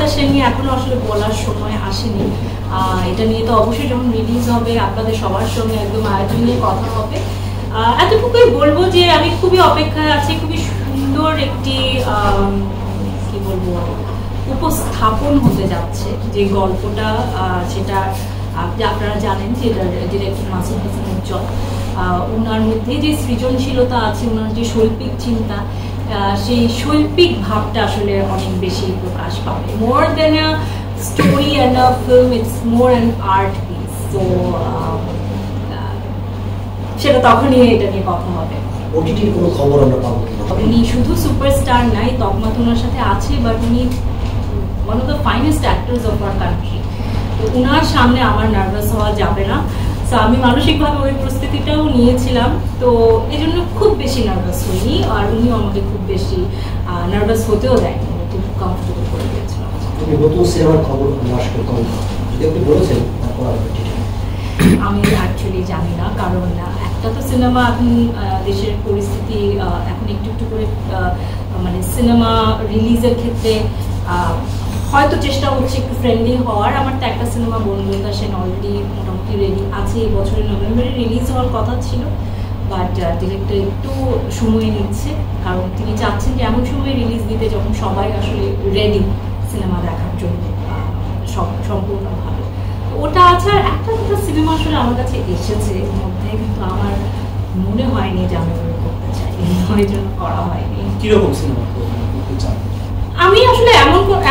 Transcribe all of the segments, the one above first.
বনলতা সেন নিয়ে এখনো আসলে বলার সময় আসেনি। এটা নিয়ে তো অবশ্যই যখন রিলিজ হবে আপনাদের সবার সঙ্গে একদম আয়োজন নিয়ে কথা হবে। এতটুকুই বলবো যে আমি খুবই অপেক্ষায় আছি, খুবই সুন্দর একটি কি বলবো উপস্থাপন হতে যাচ্ছে যে গল্পটা, সেটা আপনারা জানেন যে ডিরেক্টর মাসুদ হাসান উজ্জ্বল, ওনার মধ্যে যে সৃজনশীলতা আছে, ওনার যে শৈল্পিক চিন্তা, সেই শৈল্পিক ভাবটা আসলে অনেক বেশি প্রকাশ পাবে। More than a story and a film, it's more an art piece. তো সেটা তখনই এটা নিয়ে কথা হবে। ওটিটির কোনো খবর আমরা পাবো কিনা? উনি শুধু সুপারস্টার নাই, তকমা তো ওনার সাথে আছে, বাট উনি one of the finest actors of our country. তো ওনার সামনে আমার নার্ভাস হওয়া যাবে না। সো আমি মানসিকভাবে ওই প্রস্তুতিটাও নিয়েছিলাম, তো এই জন্য খুব বেশি নার্ভাস হইনি, আর উনিও আমাকে খুব বেশি নার্ভাস হতেও দেয়নি, খুব কমফোর্টেবল করে দিয়েছিলাম। নতুন সিনেমার খবর আসলে কম, যদি আপনি বলেছেন তারপর আমি অ্যাকচুয়ালি জানি না, কারণ একটা তো সিনেমা এখন দেশের পরিস্থিতি এখন একটু একটু করে মানে সিনেমা রিলিজের ক্ষেত্রে হয়তো চেষ্টা হচ্ছে একটু ফ্রেন্ডলি হওয়ার। আমার তো একটা সিনেমা বনলতা সেন অলরেডি মোটামুটি রেডি আছে, এই বছরের নভেম্বরে রিলিজ হওয়ার কথা ছিল, বাট ডিরেক্টর একটু সময় নিচ্ছে, কারণ তিনি চাচ্ছেন যে এমন সময় রিলিজ দিতে যখন সবাই আসলে রেডি সিনেমা দেখার জন্য সম্পূর্ণভাবে। ওটা আছে। আর একটা দুটো সিনেমা আসলে আমার কাছে এসেছে মধ্যে, কিন্তু আমার মনে হয়নি যে আমি করতে চাই, ওই জন্য করা হয়নি। কিরকম সিনেমা করতে চান? আমি আসলে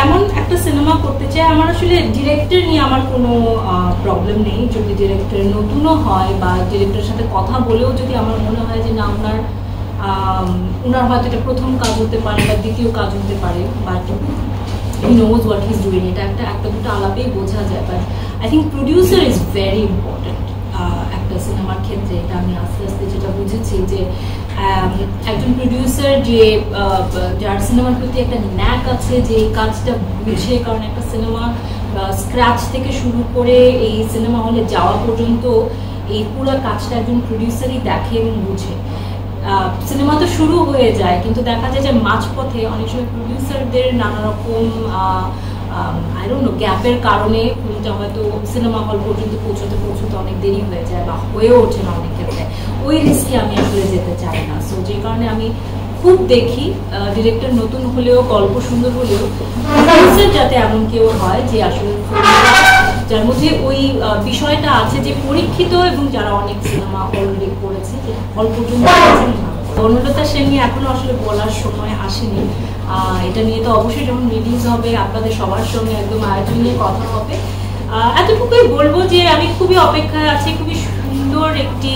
এমন একটা সিনেমা করতে চাই, আমার আসলে ডিরেক্টর নিয়ে আমার কোনো প্রবলেম নেই। যদি ডিরেক্টর নতুনও হয় বা ডিরেক্টরের সাথে কথা বলেও যদি আমার মনে হয় যে না ওনার হয়তো এটা প্রথম কাজ হতে পারে বা দ্বিতীয় কাজ হতে পারে, but he knows what he's doing, এটা একটা দুটো আলাপেই বোঝা যায়। But I think producer is very important একটা সিনেমার ক্ষেত্রে। এটা আমি আস্তে আস্তে যেটা বুঝেছি যে একজন প্রডিউসার যে যার সিনেমার প্রতি একটা ন্যাক আছে, যে এই কাজটা বুঝে, কারণ একটা সিনেমা স্ক্র্যাচ থেকে শুরু করে এই সিনেমা হলে যাওয়া পর্যন্ত এই পুরো কাজটা একজন প্রডিউসারই দেখে এবং বুঝে। সিনেমা তো শুরু হয়ে যায়, কিন্তু দেখা যায় যে মাঝপথে অনেক সময় প্রডিউসারদের নানা রকম আই ডোন্ট নো গ্যাপের কারণে ফিল্মটা হয়তো সিনেমা হল পর্যন্ত পৌঁছতে অনেক দেরি হয়ে যায় বা হয়ে ওঠে না অনেক ক্ষেত্রে। ওই রিস্কে আমি আসলে যেতে চাই না। সো যে কারণে আমি খুব দেখি ডিরেক্টর নতুন হলেও, গল্প সুন্দর হলেও, প্রডিউসার যাতে এমন কেউ হয় যে আসলে যার মধ্যে ওই বিষয়টা আছে যে পরীক্ষিত এবং যারা অনেক সিনেমা অলরেডি করেছে, যে হল পর্যন্ত। বনলতা সেন নিয়ে এখনো আসলে বলার সময় আসেনি। এটা নিয়ে তো অবশ্যই যখন রিলিজ হবে আপনাদের সবার সঙ্গে একদম আয়োজন নিয়ে কথা হবে। এতটুকুই বলবো যে আমি খুবই অপেক্ষায় আছি, খুবই সুন্দর একটি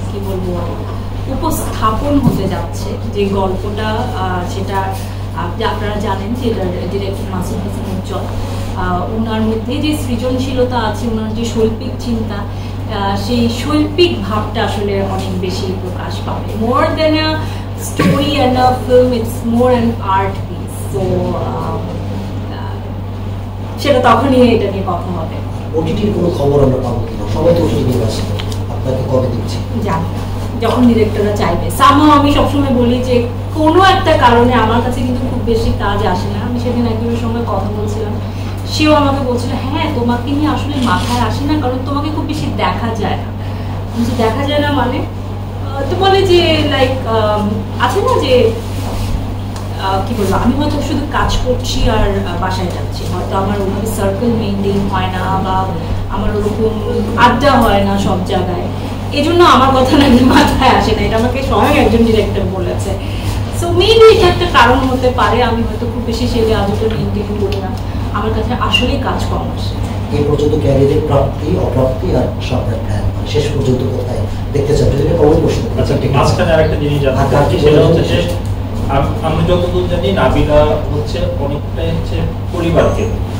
কি বলবো উপস্থাপন হতে যাচ্ছে যে গল্পটা, সেটা আপনারা জানেন যে ডিরেক্টর মাসুদ হাসান উজ্জ্বল, ওনার মধ্যে যে সৃজনশীলতা আছে, ওনার যে শৈল্পিক চিন্তা, সেই শৈল্পিক ভাবটা আসলে অনেক বেশি প্রকাশ পাবে। More than a story and a film, it's more an art piece. তো সেটা তখনই এটা নিয়ে কথা হবে। ওটিটির কোনো খবর আমরা পাবো কিনা? সবাই তো ওটিটি নিয়ে আসে, আপনাকে কবে দিচ্ছি জানি না, যখন ডিরেক্টররা চাইবে। সামহাও আমি সবসময় বলি যে কোনো একটা কারণে আমার কাছে কিন্তু খুব বেশি কাজ আসে না। আমি সেদিন একজনের সঙ্গে কথা বলছিলাম, সেও আমাকে বলছিল হ্যাঁ তোমাকে নিয়ে আসলে মাথায় আসে না, কারণ তোমাকে খুব বেশি দেখা যায় না। দেখা যায় না মানে তো বলে যে লাইক আছে না যে কি বলবো, আমি হয়তো শুধু কাজ করছি আর বাসায় যাচ্ছি, হয়তো আমার ওইভাবে সার্কেল মেনটেন হয় না বা আমার ওরকম আড্ডা হয় না সব জায়গায়, এই জন্য আমার কথা নাকি মাথায় আসে না। এটা আমাকে স্বয়ং একজন ডিরেক্টর বলেছে। সো মেবি এটা একটা কারণ হতে পারে। আমি হয়তো খুব বেশি সেই আজটা মেনটেন করি না, আমার কাছে আসলেই কাজ কম আসে। এই পর্যন্ত ক্যারিয়ারের প্রাপ্তি অপ্রাপ্তি আর সামনের প্ল্যান, শেষ পর্যন্ত কোথায় দেখতে চান যদি কমেন্ট করতে। আচ্ছা, মাঝখানে আরেকটা জিনিস জানতে চাচ্ছি, সেটা হচ্ছে যে আমি যতদূর জানি নাবিলা হচ্ছে অনেকটাই হচ্ছে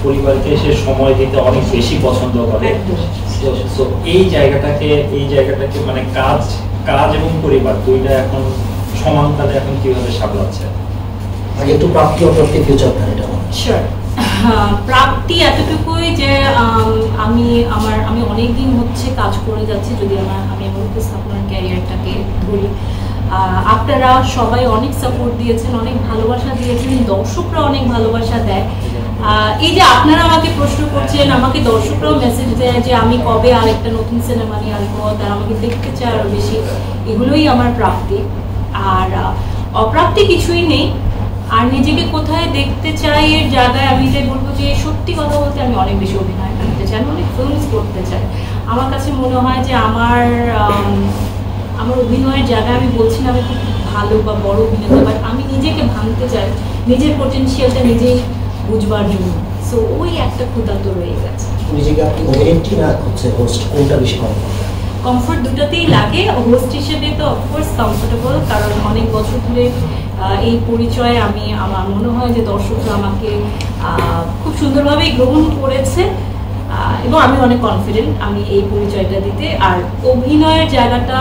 পরিবারকে সে সময় দিতে অনেক বেশি পছন্দ করে। তো এই জায়গাটাকে মানে কাজ এবং পরিবার দুইটা এখন সমানতালে এখন কিভাবে সামলাচ্ছে? আগে একটু প্রাপ্তি অপ্রাপ্তি ফিউচার প্ল্যান এটা শিওর। প্রাপ্তি এতটুকুই যে আমি অনেকদিন হচ্ছে কাজ করে যাচ্ছি, যদি আমি আমার উপস্থাপনার ক্যারিয়ারটাকে ধরি। আপনারা সবাই অনেক সাপোর্ট দিয়েছেন, অনেক ভালোবাসা দিয়েছেন, দর্শকরা অনেক ভালোবাসা দেয়। এই যে আপনারা আমাকে প্রশ্ন করছেন, আমাকে দর্শকরাও মেসেজ দেয় যে আমি কবে আরেকটা নতুন সিনেমা নিয়ে আসবো, তারা আমাকে দেখতে চায় আরো বেশি, এগুলোই আমার প্রাপ্তি। আর অপ্রাপ্তি কিছুই নেই। আর নিজেকে কোথায় দেখতে চাই এর জায়গায় আমি যে বলবো যে সত্যি কথা বলতে আমি অনেক বেশি অভিনয় করতে চাই, আমি অনেক ফিল্মস করতে চাই। আমার কাছে মনে হয় যে আমার অভিনয়ের জায়গায় আমি বলছি না আমি খুব ভালো বা বড় অভিনেতা, বাট আমি নিজেকে ভাঙতে চাই নিজের পোটেনশিয়ালটা নিজেই বুঝবার জন্য। সো ওই একটা ক্ষুধা তো রয়ে গেছে। নিজেকে আপনি অভিনেত্রী না হচ্ছে হোস্ট, কোনটা বেশি কমফোর্ট দুটাতেই লাগে। হোস্ট হিসেবে তো অফকোর্স কমফোর্টেবল, কারণ অনেক বছর ধরে এই পরিচয়ে আমার মনে হয় যে দর্শকরা আমাকে খুব সুন্দরভাবেই গ্রহণ করেছে এবং আমি অনেক কনফিডেন্ট আমি এই পরিচয়টা দিতে। আর অভিনয়ের জায়গাটা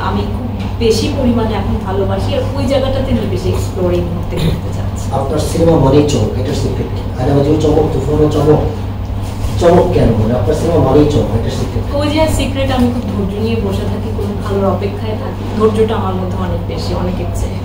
আমি খুব বেশি পরিমাণে এখন ভালোবাসি, আর ওই জায়গাটাতে আমি বেশি এক্সপ্লোরিং করতে চাচ্ছি। আপনার সিনেমা মানেই চমক, এটার সিক্রেট কি? আয়নাবাজিও চমক, তুফানও চমক, চমক কেন? মানে আপনার সিনেমা মানেই চমক, এটার সিক্রেট? ওই যে সিক্রেট, আমি খুব ধৈর্য নিয়ে বসে থাকি, কোনো ভালোর অপেক্ষায় থাকি, ধৈর্যটা আমার মধ্যে অনেক বেশি, অনেকের চেয়ে।